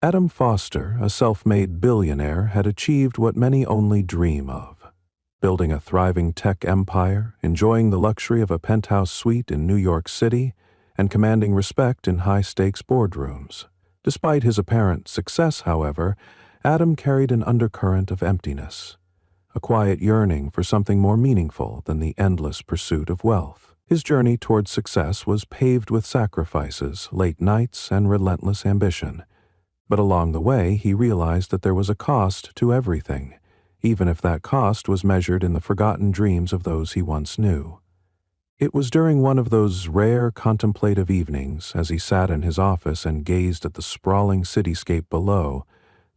Adam Foster, a self-made billionaire, had achieved what many only dream of: building a thriving tech empire, enjoying the luxury of a penthouse suite in New York City, and commanding respect in high-stakes boardrooms. Despite his apparent success, however, Adam carried an undercurrent of emptiness, a quiet yearning for something more meaningful than the endless pursuit of wealth. His journey toward success was paved with sacrifices, late nights, and relentless ambition. But along the way, he realized that there was a cost to everything, even if that cost was measured in the forgotten dreams of those he once knew. It was during one of those rare contemplative evenings, as he sat in his office and gazed at the sprawling cityscape below,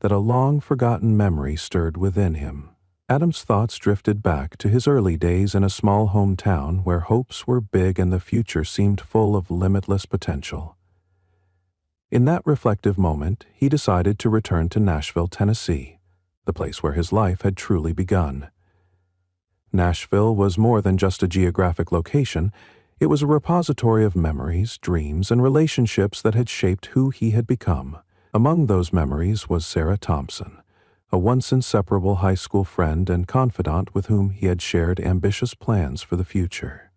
that a long-forgotten memory stirred within him. Adam's thoughts drifted back to his early days in a small hometown where hopes were big and the future seemed full of limitless potential. In that reflective moment, he decided to return to Nashville, Tennessee, the place where his life had truly begun. Nashville was more than just a geographic location. It was a repository of memories, dreams, and relationships that had shaped who he had become. Among those memories was Sarah Thompson, a once inseparable high school friend and confidant with whom he had shared ambitious plans for the future.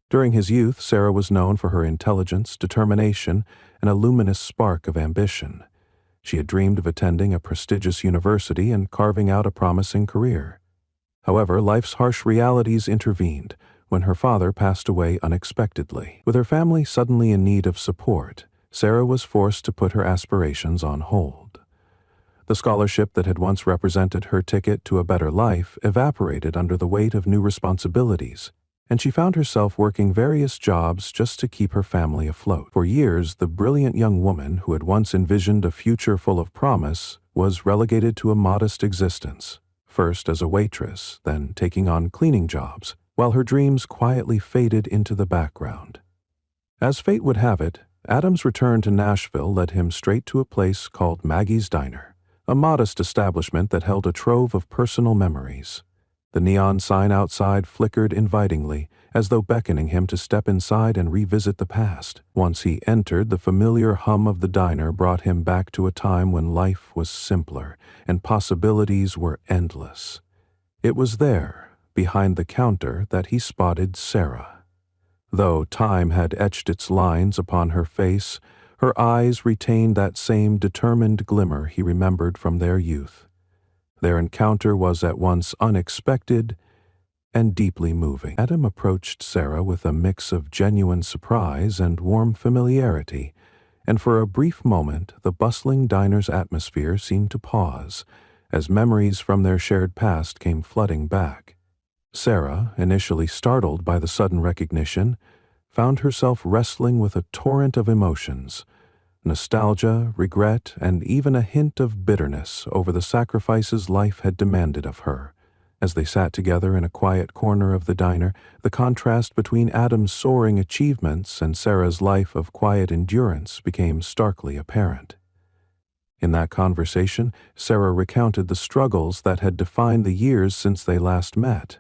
During his youth, Sarah was known for her intelligence, determination, and a luminous spark of ambition. She had dreamed of attending a prestigious university and carving out a promising career. However, life's harsh realities intervened when her father passed away unexpectedly. With her family suddenly in need of support, Sarah was forced to put her aspirations on hold. The scholarship that had once represented her ticket to a better life evaporated under the weight of new responsibilities, and she found herself working various jobs just to keep her family afloat. For years, the brilliant young woman who had once envisioned a future full of promise was relegated to a modest existence, first as a waitress, then taking on cleaning jobs, while her dreams quietly faded into the background. As fate would have it, Adam's return to Nashville led him straight to a place called Maggie's Diner, a modest establishment that held a trove of personal memories. The neon sign outside flickered invitingly, as though beckoning him to step inside and revisit the past. Once he entered, the familiar hum of the diner brought him back to a time when life was simpler and possibilities were endless. It was there, behind the counter, that he spotted Sarah. Though time had etched its lines upon her face, her eyes retained that same determined glimmer he remembered from their youth. Their encounter was at once unexpected and deeply moving. Adam approached Sarah with a mix of genuine surprise and warm familiarity, and for a brief moment the bustling diner's atmosphere seemed to pause, as memories from their shared past came flooding back. Sarah, initially startled by the sudden recognition, found herself wrestling with a torrent of emotions: nostalgia, regret, and even a hint of bitterness over the sacrifices life had demanded of her. As they sat together in a quiet corner of the diner, the contrast between Adam's soaring achievements and Sarah's life of quiet endurance became starkly apparent. In that conversation, Sarah recounted the struggles that had defined the years since they last met.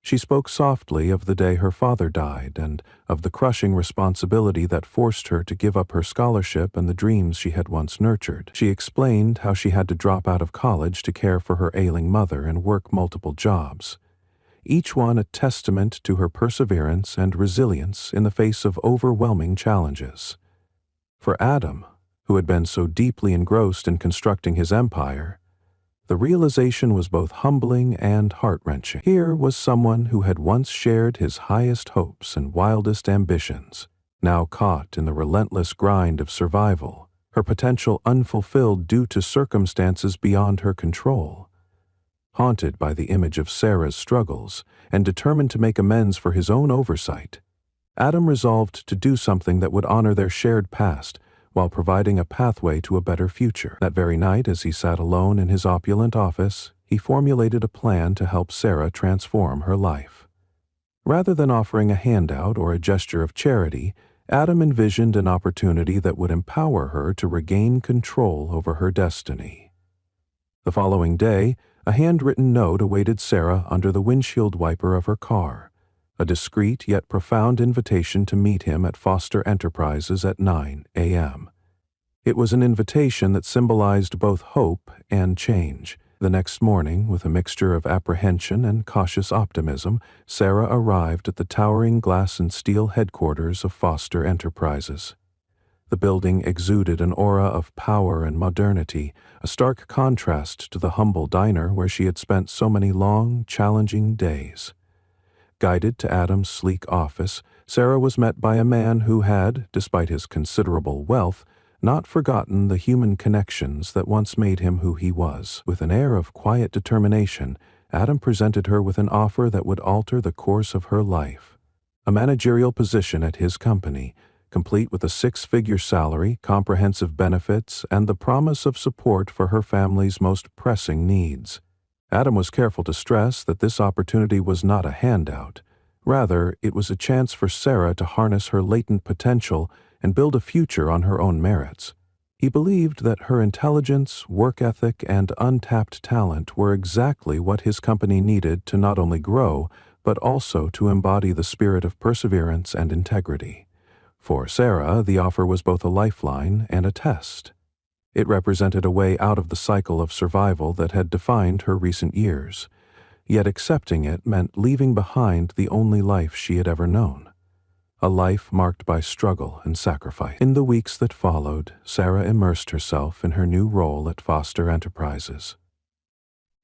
She spoke softly of the day her father died and of the crushing responsibility that forced her to give up her scholarship and the dreams she had once nurtured. She explained how she had to drop out of college to care for her ailing mother and work multiple jobs, each one a testament to her perseverance and resilience in the face of overwhelming challenges. For Adam, who had been so deeply engrossed in constructing his empire, the realization was both humbling and heart-wrenching. Here was someone who had once shared his highest hopes and wildest ambitions, now caught in the relentless grind of survival, her potential unfulfilled due to circumstances beyond her control. Haunted by the image of Sarah's struggles and determined to make amends for his own oversight, Adam resolved to do something that would honor their shared past while providing a pathway to a better future. That very night, as he sat alone in his opulent office, he formulated a plan to help Sarah transform her life. Rather than offering a handout or a gesture of charity, Adam envisioned an opportunity that would empower her to regain control over her destiny. The following day, a handwritten note awaited Sarah under the windshield wiper of her car, a discreet yet profound invitation to meet him at Foster Enterprises at 9 a.m. It was an invitation that symbolized both hope and change. The next morning, with a mixture of apprehension and cautious optimism, Sarah arrived at the towering glass and steel headquarters of Foster Enterprises. The building exuded an aura of power and modernity, a stark contrast to the humble diner where she had spent so many long, challenging days. Guided to Adam's sleek office, Sarah was met by a man who had, despite his considerable wealth, not forgotten the human connections that once made him who he was. With an air of quiet determination, Adam presented her with an offer that would alter the course of her life. A managerial position at his company, complete with a six-figure salary, comprehensive benefits, and the promise of support for her family's most pressing needs. Adam was careful to stress that this opportunity was not a handout. Rather, it was a chance for Sarah to harness her latent potential and build a future on her own merits. He believed that her intelligence, work ethic, and untapped talent were exactly what his company needed to not only grow, but also to embody the spirit of perseverance and integrity. For Sarah, the offer was both a lifeline and a test. It represented a way out of the cycle of survival that had defined her recent years, yet accepting it meant leaving behind the only life she had ever known. A life marked by struggle and sacrifice. In the weeks that followed, Sarah immersed herself in her new role at Foster Enterprises.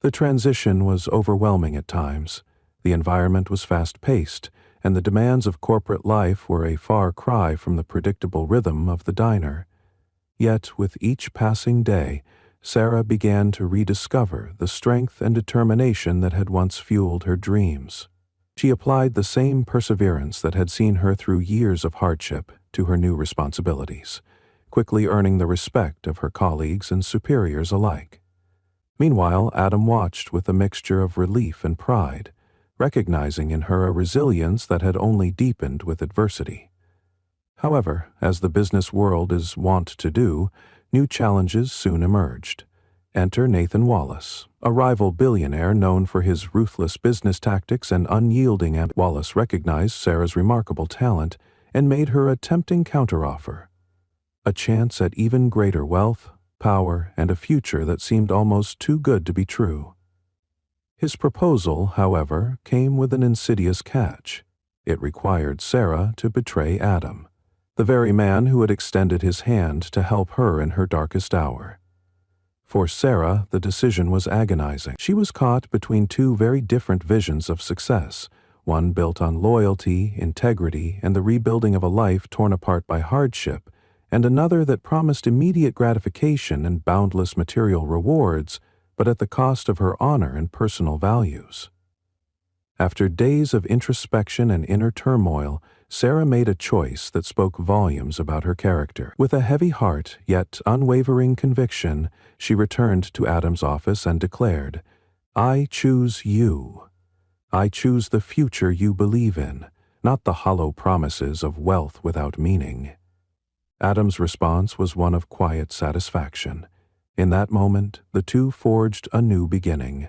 The transition was overwhelming at times. The environment was fast-paced, and the demands of corporate life were a far cry from the predictable rhythm of the diner. Yet, with each passing day, Sarah began to rediscover the strength and determination that had once fueled her dreams. She applied the same perseverance that had seen her through years of hardship to her new responsibilities, quickly earning the respect of her colleagues and superiors alike. Meanwhile, Adam watched with a mixture of relief and pride, recognizing in her a resilience that had only deepened with adversity. However, as the business world is wont to do, new challenges soon emerged. Enter Nathan Wallace, a rival billionaire known for his ruthless business tactics and unyielding ambition. Wallace recognized Sarah's remarkable talent and made her a tempting counteroffer. A chance at even greater wealth, power, and a future that seemed almost too good to be true. His proposal, however, came with an insidious catch. It required Sarah to betray Adam, the very man who had extended his hand to help her in her darkest hour. For Sarah, the decision was agonizing. She was caught between two very different visions of success, one built on loyalty, integrity, and the rebuilding of a life torn apart by hardship, and another that promised immediate gratification and boundless material rewards, but at the cost of her honor and personal values. After days of introspection and inner turmoil, Sarah made a choice that spoke volumes about her character. With a heavy heart, yet unwavering conviction, she returned to Adam's office and declared, "I choose you. I choose the future you believe in, not the hollow promises of wealth without meaning." Adam's response was one of quiet satisfaction. In that moment, the two forged a new beginning.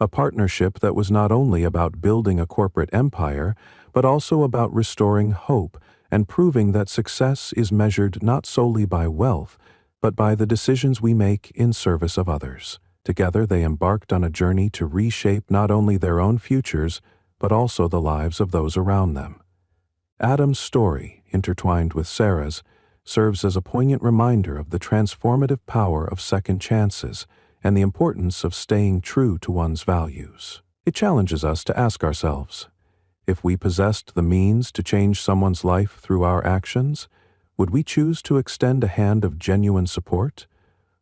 A partnership that was not only about building a corporate empire, but also about restoring hope and proving that success is measured not solely by wealth, but by the decisions we make in service of others. Together they embarked on a journey to reshape not only their own futures, but also the lives of those around them. Adam's story, intertwined with Sarah's, serves as a poignant reminder of the transformative power of second chances and the importance of staying true to one's values. It challenges us to ask ourselves, if we possessed the means to change someone's life through our actions, would we choose to extend a hand of genuine support,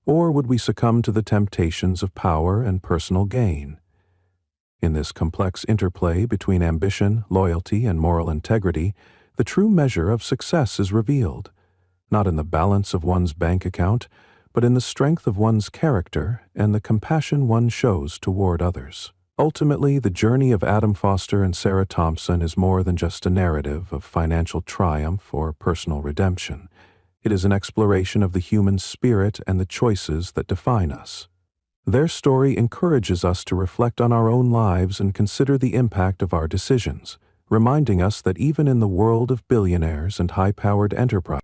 or would we succumb to the temptations of power and personal gain? In this complex interplay between ambition, loyalty, and moral integrity, the true measure of success is revealed, not in the balance of one's bank account, but in the strength of one's character and the compassion one shows toward others. Ultimately, the journey of Adam Foster and Sarah Thompson is more than just a narrative of financial triumph or personal redemption. It is an exploration of the human spirit and the choices that define us. Their story encourages us to reflect on our own lives and consider the impact of our decisions, reminding us that even in the world of billionaires and high-powered enterprise,